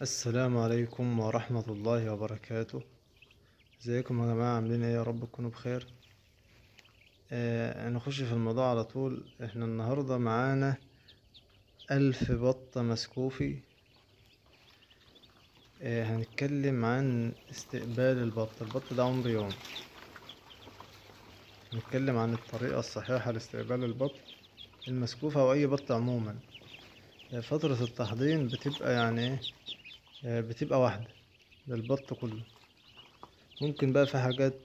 السلام عليكم ورحمة الله وبركاته. ازيكم يا جماعة؟ عاملين ايه؟ يا رب تكونوا بخير. نخش في الموضوع على طول. احنا النهاردة معانا 1000 بطة مسكوفي. هنتكلم عن استقبال البط ده عمر يوم. هنتكلم عن الطريقة الصحيحة لاستقبال البط المسكوف او اي بط عموما. فترة التحضير بتبقى يعني ايه؟ بتبقى واحدة للبط كله. ممكن بقى في حاجات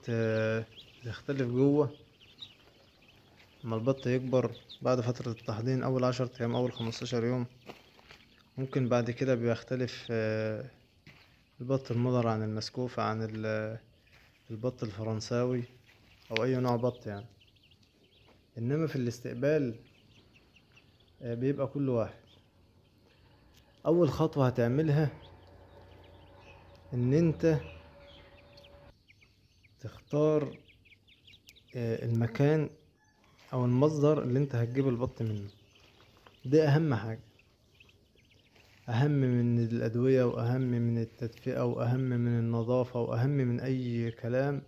تختلف جوه اما البط يكبر بعد فترة التحضير، أول 10 أيام، أول 15 يوم. ممكن بعد كده بيختلف البط المضر عن المسكوف عن البط الفرنساوي أو أي نوع بط يعني. إنما في الاستقبال بيبقى كل واحد. أول خطوة هتعملها إن أنت تختار المكان أو المصدر اللي أنت هتجيب البط منه. ده أهم حاجة، أهم من الأدوية وأهم من التدفئة وأهم من النظافة وأهم من أي كلام.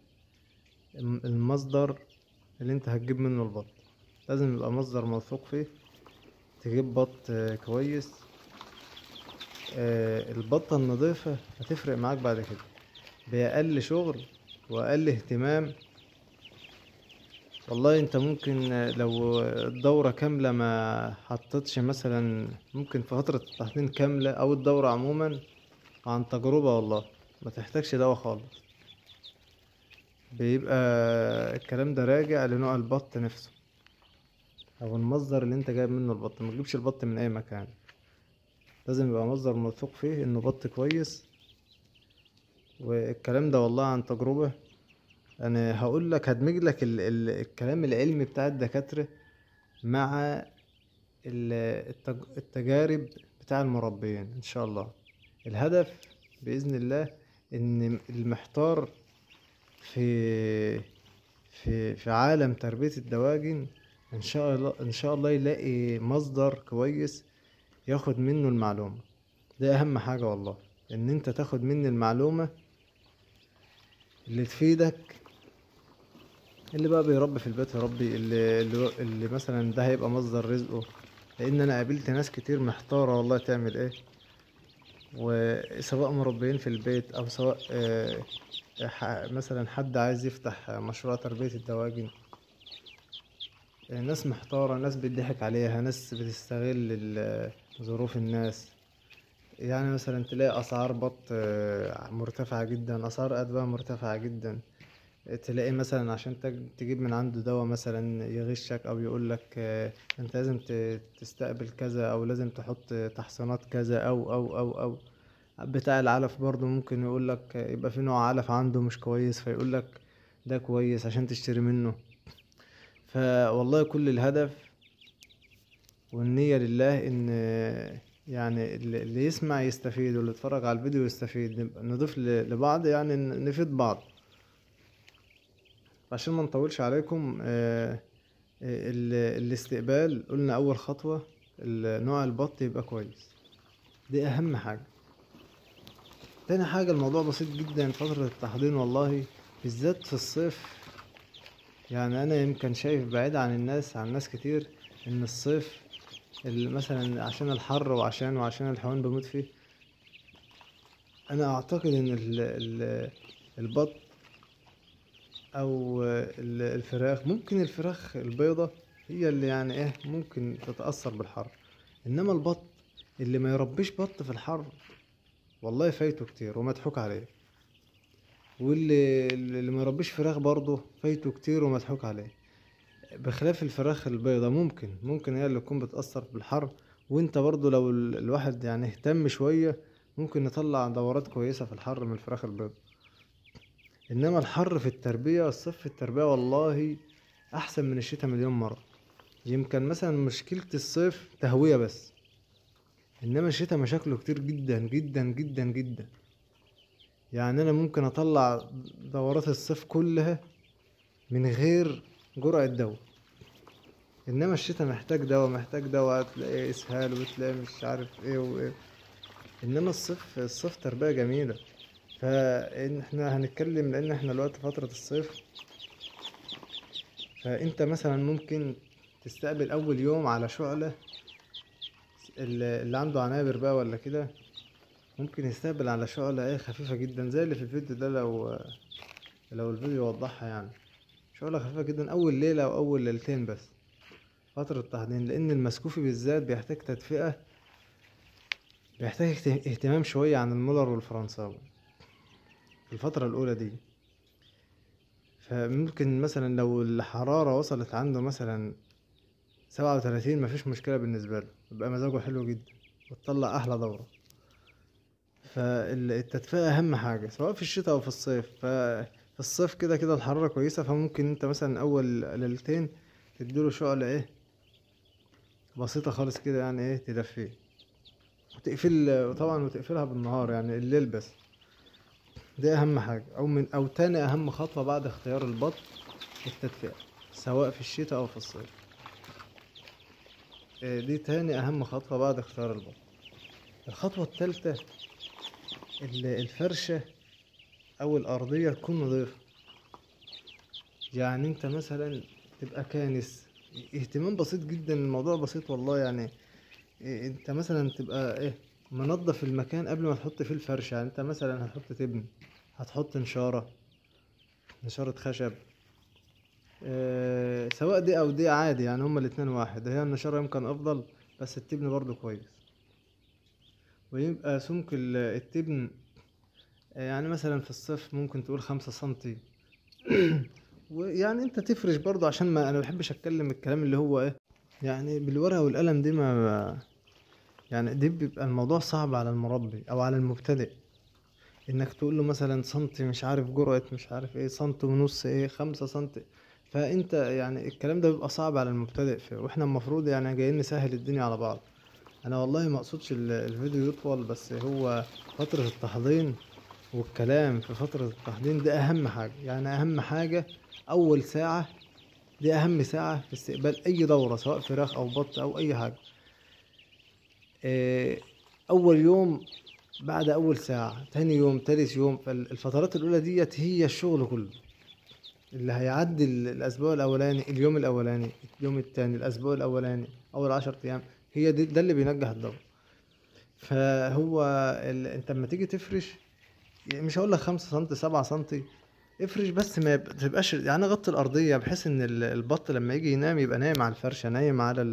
المصدر اللي انت هتجيب منه البط لازم يبقى مصدر موثوق فيه. تجيب بط كويس. البطة النظيفة هتفرق معاك بعد كده بأقل شغل وأقل اهتمام. والله انت ممكن لو الدورة كاملة ما حطتش مثلا، ممكن في فترة التحضير كاملة أو الدورة عموما، عن تجربة والله ما تحتاجش دواء خالص. بيبقى الكلام ده راجع لنوع البط نفسه او المصدر اللي انت جايب منه البط. ما تجيبش البط من اي مكان، لازم يبقى مصدر موثوق فيه انه بط كويس. والكلام ده والله عن تجربة. انا هقول لك، هدمج لك الكلام العلمي بتاع الدكاترة مع التجارب بتاع المربيين ان شاء الله. الهدف بإذن الله ان المحتار في في عالم تربية الدواجن ان شاء الله يلاقي مصدر كويس ياخد منه المعلومة. ده اهم حاجة والله، ان انت تاخد مني المعلومة اللي تفيدك. اللي بقى بيربي في البيت يربي، اللي مثلا ده هيبقى مصدر رزقه. لان انا قابلت ناس كتير محتارة والله تعمل ايه، وسواء مربيين في البيت او سواء مثلا حد عايز يفتح مشروع تربية الدواجن. ناس محتارة، ناس بيضحك عليها، ناس بتستغل ظروف الناس. يعني مثلا تلاقي أسعار بط مرتفعة جدا، أسعار أدوية مرتفعة جدا. تلاقي مثلا عشان تجيب من عنده دواء مثلا يغشك أو يقولك أنت لازم تستقبل كذا، أو لازم تحط تحصينات كذا أو بتاع العلف برضو ممكن يقولك يبقى في نوع علف عنده مش كويس، فيقولك ده كويس عشان تشتري منه. فوالله كل الهدف والنية لله ان يعني اللي يسمع يستفيد واللي يتفرج على الفيديو يستفيد، نبقى نضيف لبعض، يعني نفيد بعض. عشان ما نطولش عليكم، الاستقبال قلنا اول خطوة نوع البط يبقى كويس. دي اهم حاجة. تاني حاجة الموضوع بسيط جدا، فترة التحضير والله بالذات في الصيف. يعني انا يمكن شايف بعيد عن الناس، عن ناس كتير، ان الصيف مثلا عشان الحر وعشان الحيوان بيموت فيه. انا اعتقد ان البط او الفراخ، ممكن الفراخ البيضة هي اللي يعني ايه ممكن تتأثر بالحر. انما البط اللي ما يربيش بط في الحر والله فايته كتير ومضحوك عليه. واللي ما يربيش فراخ برضه فايته كتير ومضحوك عليه. بخلاف الفراخ البيضة، ممكن هي اللي تكون بتأثر بالحر. وانت برضه لو الواحد يعني اهتم شوية ممكن نطلع دورات كويسة في الحر من الفراخ البيضة. انما الحر في التربية، الصيف في التربية والله احسن من الشتاء مليون مرة. يمكن مثلا مشكلة الصيف تهوية بس، انما الشتاء مشاكله كتير جدا جدا جدا جدا. يعني انا ممكن اطلع دورات الصيف كلها من غير جرعة دواء. انما الشتاء محتاج دواء، محتاج دواء، تلاقي اسهال وتلاقي مش عارف ايه وايه. انما الصيف تربية جميلة. فان احنا هنتكلم لان احنا دلوقتي فترة الصيف. فانت مثلا ممكن تستقبل اول يوم على شعلة، اللي عنده عنابر بقى ولا كده ممكن يستقبل على شعلة ايه خفيفة جدا زي اللي في الفيديو ده، لو الفيديو يوضحها يعني. شعلة خفيفة جدا اول ليلة او اول ليلتين بس فترة تحضير، لان المسكوفي بالذات بيحتاج تدفئة، بيحتاج اهتمام شوية عن المولر والفرنساوي في الفترة الأولى دي. فممكن مثلا لو الحرارة وصلت عنده مثلا 37 مفيش مشكلة بالنسبة له، يبقى مزاجه حلو جدا وتطلع أحلى دورة. فالتدفئة أهم حاجة سواء في الشتاء أو في الصيف. ففي الصيف كده كده الحرارة كويسة، فممكن انت مثلا أول ليلتين تديله شعلة ايه بسيطة خالص كده يعني ايه تدفيه، وتقفلها بالنهار يعني الليل بس. دي اهم حاجة، او تاني اهم خطوة بعد اختيار البط التدفئة سواء في الشتاء او في الصيف. دي تاني اهم خطوة بعد اختيار البط. الخطوة التالتة الفرشة او الارضية تكون نظيفة. يعني انت مثلا تبقى كانس، اهتمام بسيط جدا، الموضوع بسيط والله يعني. انت مثلا تبقى منظف المكان قبل ما تحط فيه الفرشة. يعني انت مثلا هتحط تبن، هتحط نشارة خشب، سواء دي او دي عادي يعني هما الاتنين واحد. هي النشارة يمكن افضل بس التبن برضو كويس. ويبقى سمك التبن يعني مثلا في الصيف ممكن تقول 5 سنتي. ويعني انت تفرش برضو عشان ما انا بحبش اتكلم الكلام اللي هو يعني بالورقة والقلم دي ما يعني دي بيبقى الموضوع صعب على المربي او على المبتدئ، انك تقول له مثلا سنتي مش عارف جرأة مش عارف سنتي ونص 5 سنتي. فانت يعني الكلام ده بيبقى صعب على المبتدئ واحنا المفروض يعني جايين نسهل الدنيا على بعض. انا والله ما اقصدش الفيديو يطول، بس هو فترة التحضير والكلام في فترة التحضير ده اهم حاجة. يعني اهم حاجة اول ساعة، دي اهم ساعة في استقبال اي دورة سواء فراخ او بط او اي حاجة. إيه، اول يوم، بعد اول ساعة، تاني يوم، تالت يوم. فالفترات الاولى ديت هي الشغل كله اللي هيعدي الاسبوع الاولاني، اليوم الاولاني، اليوم التاني، الاسبوع الاولاني، اول 10 ايام. هي دي ده اللي بينجح الدورة. فهو انت لما تيجي تفرش يعني مش هقول لك 5 سنتي 7 سنتي، افرش بس ما تبقاش يعني غطي الارضيه بحيث ان البط لما يجي ينام يبقى نايم على الفرشه، نايم على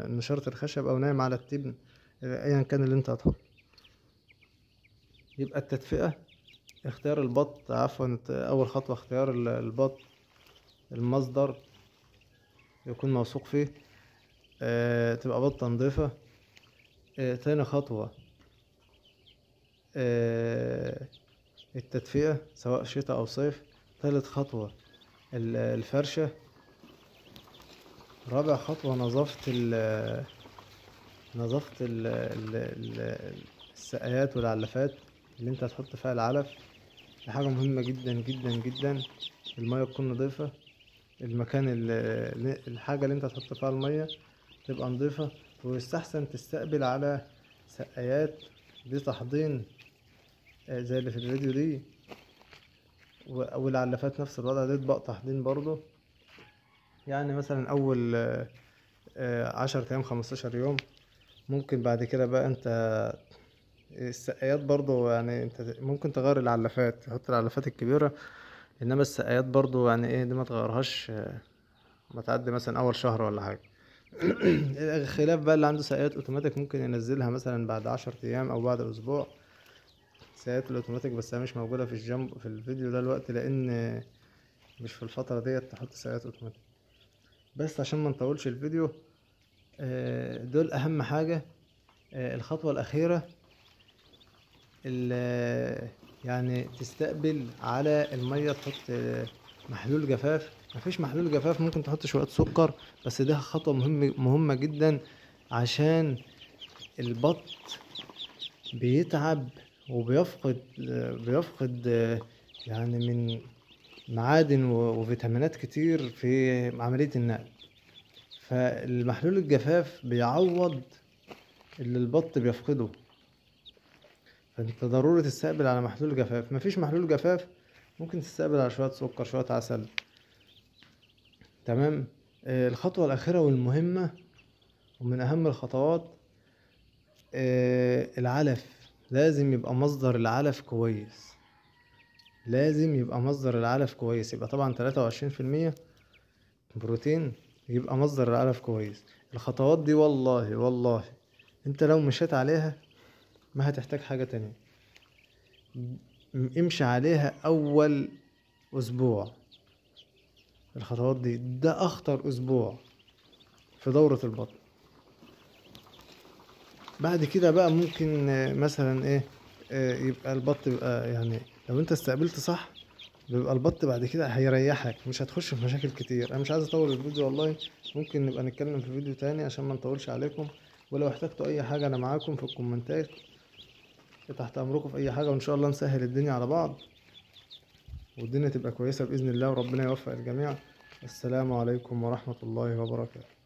نشاره الخشب او نايم على التبن ايا كان اللي انت هتحطه. يبقى التدفئه، اختيار البط عفوا اول خطوه اختيار البط، المصدر يكون موثوق فيه، تبقى بطه نضيفه. تاني خطوه آه التدفئه سواء شتاء او صيف. تالت خطوه الفرشه. رابع خطوة نظافة السقايات والعلافات اللي انت هتحط فيها العلف. دي حاجة مهمة جدا جدا جدا. المية تكون نظيفة، المكان الحاجة اللي انت هتحط فيها المية تبقى نظيفة. ويستحسن تستقبل على سقايات دي تحضين زي اللي في الفيديو دي، والعلافات نفس الوضع دي اطباق تحضين برضو. يعني مثلا أول 10 أيام 15 يوم. ممكن بعد كده بقى انت السقايات برضو يعني انت ممكن تغير العلافات، تحط العلافات الكبيرة. انما السقايات برضو يعني دي ما تغيرهاش ما تعدي مثلا اول شهر ولا حاجة. الخلاف بقى اللي عنده سقايات اوتوماتيك ممكن ينزلها مثلا بعد 10 ايام او بعد اسبوع. سقايات الاوتوماتيك بس هي مش موجودة في الفيديو ده الوقت، لان مش في الفترة ديت تحط سقايات اوتوماتيك. بس عشان ما نطولش الفيديو، دول اهم حاجة. الخطوة الاخيرة يعني تستقبل على المية، تحط محلول جفاف. مفيش محلول جفاف ممكن تحط شوية سكر، بس ده خطوة مهمة جدا عشان البط بيتعب وبيفقد يعني من معادن وفيتامينات كتير في عملية النقل. فالمحلول الجفاف بيعوض اللي البط بيفقده. فانت ضروري تستقبل على محلول جفاف. مفيش محلول جفاف، ممكن تستقبل على شوية سكر، شوية عسل. تمام. الخطوة الأخيرة والمهمة ومن أهم الخطوات، العلف. لازم يبقى مصدر العلف كويس، لازم يبقى مصدر العلف كويس. يبقى طبعا 23% بروتين، يبقى مصدر العلف كويس. الخطوات دي والله انت لو مشيت عليها ما هتحتاج حاجة تانية. امشي عليها أول أسبوع. الخطوات دي ده أخطر أسبوع في دورة البطن. بعد كده بقى ممكن مثلا ايه، يبقى البط بيبقى يعني لو انت استقبلت صح، بيبقى البط بعد كده هيريحك، مش هتخش في مشاكل كتير. انا مش عايز اطول الفيديو والله، ممكن نبقى نتكلم في فيديو تاني عشان ما نطولش عليكم. ولو احتجتوا اي حاجة انا معاكم في الكومنتات، تحت امركم في اي حاجة، وان شاء الله نسهل الدنيا على بعض والدنيا تبقى كويسة بإذن الله، وربنا يوفق الجميع. السلام عليكم ورحمة الله وبركاته.